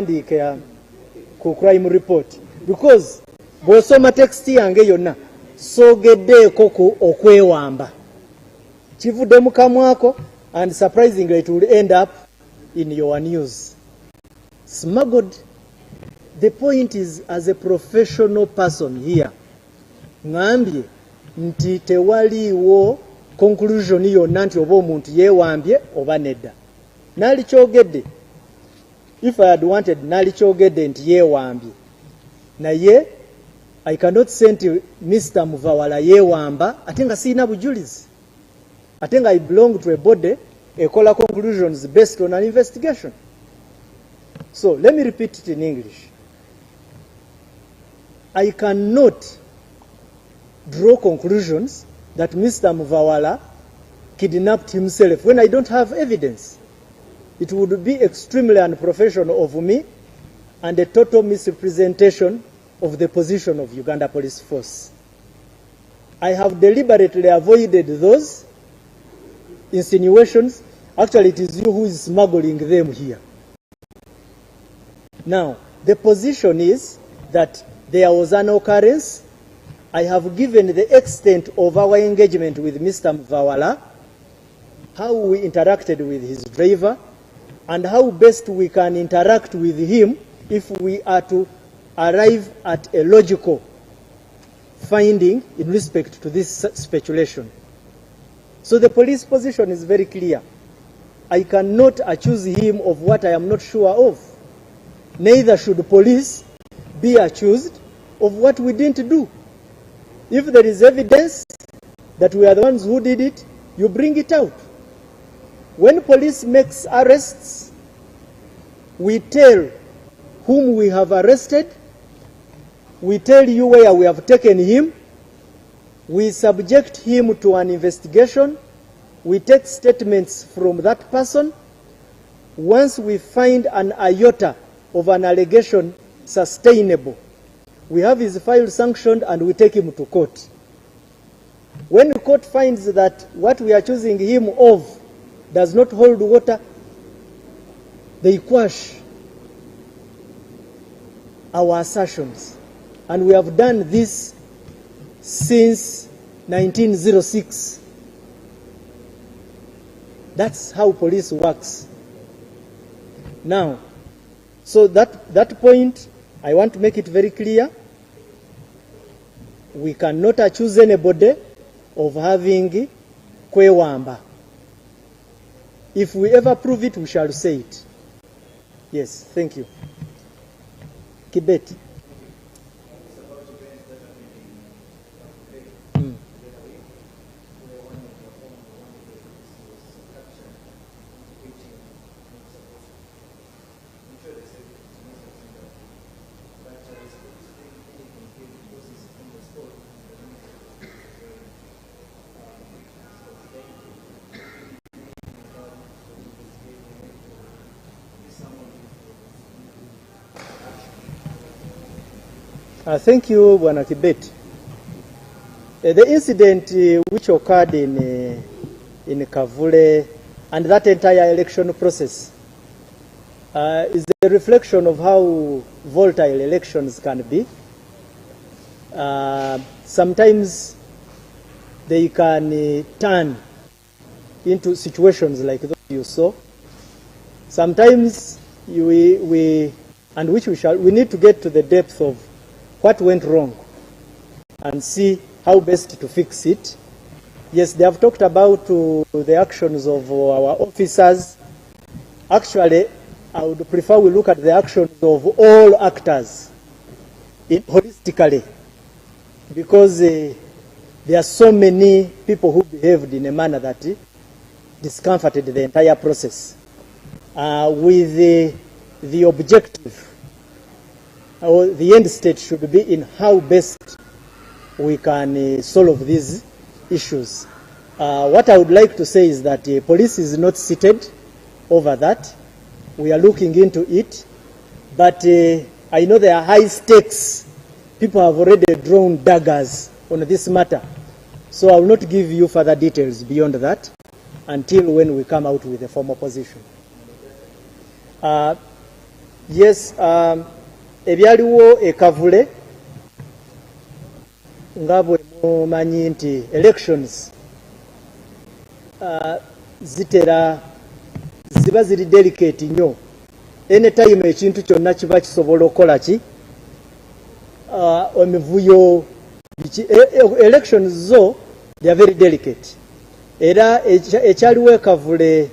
ndika ku crime report because bw'osoma text yange yonna soogeddeeko ku okwewamba kivudde mu kamwako and surprisingly it will end up in your news. Smuggled. The point is, as a professional person here, ngambye nti tewaliwo conclusion yonna nti oba omuntu yeewambye oba nedda. Naali kyogedde, if I had wanted naali kyogedde nti yeewambye. Naye I cannot say nti Mr. Muvawala yeewamba ate nga sirina bujulizi. Ate nga I belong to a body ekola conclusions based on an investigation. So let me repeat it in English. I cannot draw conclusions that Mr. Muvawala kidnapped himself when I don't have evidence. It would be extremely unprofessional of me and a total misrepresentation of the position of Uganda Police Force. I have deliberately avoided those insinuations. Actually, it is you who is smuggling them here. Now, the position is that there was an occurrence. I have given the extent of our engagement with Mr. Muvawala, how we interacted with his driver, and how best we can interact with him if we are to arrive at a logical finding in respect to this speculation. So the police position is very clear. I cannot accuse him of what I am not sure of. Neither should police be accused of what we didn't do. If there is evidence that we are the ones who did it, you bring it out. When police makes arrests, we tell whom we have arrested, we tell you where we have taken him, we subject him to an investigation, we take statements from that person. Once we find an iota of an allegation sustainable, we have his file sanctioned and we take him to court. When the court finds that what we are accusing him of does not hold water, they quash our assertions. And we have done this since 1906. That's how police works. Now, so that point, I want to make it very clear. We cannot accuse anybody of having kwewamba. If we ever prove it, we shall say it. Yes, thank you. Kibet. Thank you, Bwana Kibet. The incident which occurred in Kavule and that entire election process is a reflection of how volatile elections can be. Sometimes they can turn into situations like those you saw. Sometimes we need to get to the depth of what went wrong and see how best to fix it. Yes, they have talked about the actions of our officers. Actually, I would prefer we look at the actions of all actors holistically, because there are so many people who behaved in a manner that discomforted the entire process with the objective. The end state should be in how best we can solve these issues. What I would like to say is that police is not seated over that. We are looking into it, but I know there are high stakes. People have already drawn daggers on this matter. So I will not give you further details beyond that until when we come out with a formal position. Yes, ebyaliwo ekavule nga bwe mumanyi nti elections zitera ziba ziri delicate nnyo. Anytime ekintu kyonna kiba kisobola okukola ki emivuyo elections zo they are very delicate. Era ekyaliwo ekavule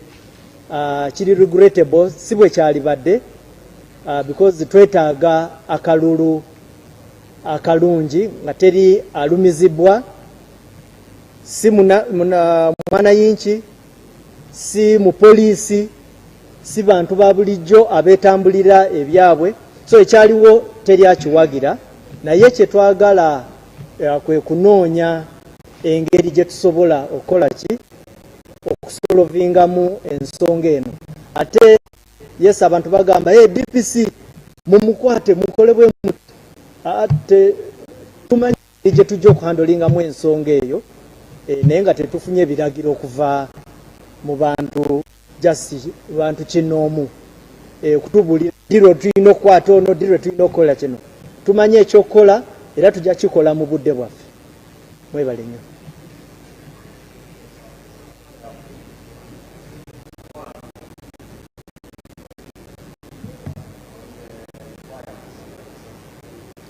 kiri regrettable si bwe kyalibadde because twetaaga akalulu akalungi nga teri alumizibwa si mwanayinki si mupoliisi si bantu ba bulijjo abeetambulira ebyabwe, so ekyaliwo teri akiwagira, naye kyetwagala kwe kunoonya engeri gye tusobola okukola ki okusolovingamu ensonga eno. Ate yes abantu bagamba DPC mumukwate mukole bwe ate tumanyi gye tujja okuhandolingamu ensonga eyo naye nga tetufunye ebiragiro okuva mu bantu jasi bantu kinoomu okutubulira diro tulina okukwata ono diro tulina okukola kino. Tumanye ekyokukola era tujja kikola mu budde bwaffe. Mwebale nnyo.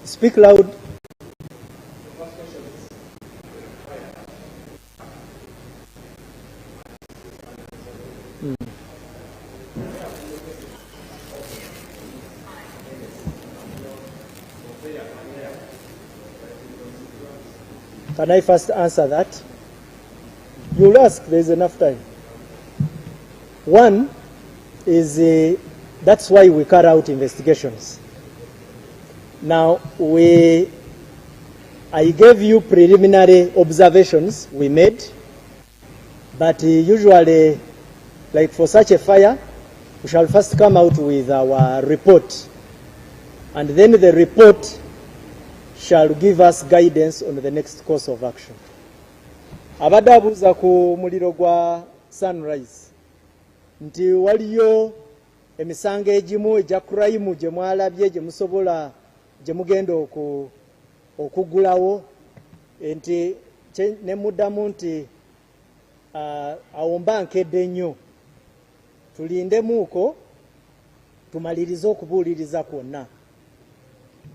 Speak loud. Can I first answer that? You'll ask, there's enough time. One is that's why we carry out investigations. Now, I gave you preliminary observations we made, but usually, like for such a fire, we shall first come out with our report, and then the report shall give us guidance on the next course of action. Abadde abuuza ku muliro gwa Sunrise nti waliyo emisango egimu egya crime gye mwalabye gye musobola gye mugenda okugulawo nti ne muddamu nti awo mba nkedde nnyo tulindemuuko tumalirize okubuuliriza kwonna.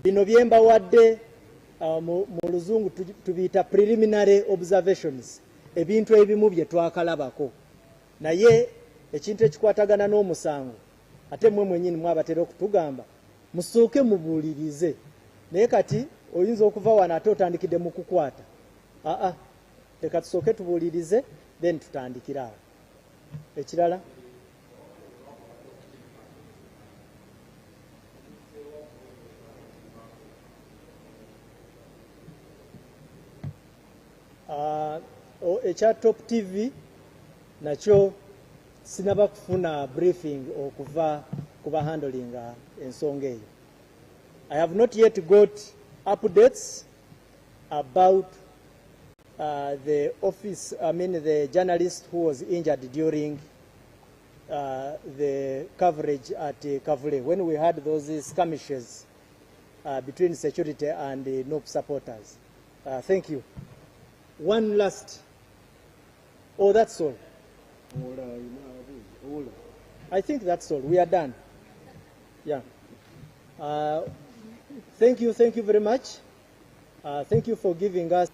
Bino bye mbawadde mu luzungu tubiyita preliminary observations, ebintu ebimu bye twakalabako, naye ekintu ekikwatagana n'omusango ate mmwe mwennyini mwabatera okutugamba musooke mubuulirize, naye kati oyinza okuva wano ate otandikidde mu kukwata. Leka tusooke tubuulirize then tutandikira awo. Ekirala ekya Top TV nakyo sinaba kufuna briefing okuva kuba handling ensonga eyo. I have not yet got updates about the office, the journalist who was injured during the coverage at Kavule when we had those skirmishes between security and NOP supporters. Thank you. One last. Oh, that's all. I think that's all. We are done. Yeah. Thank you very much. Thank you for giving us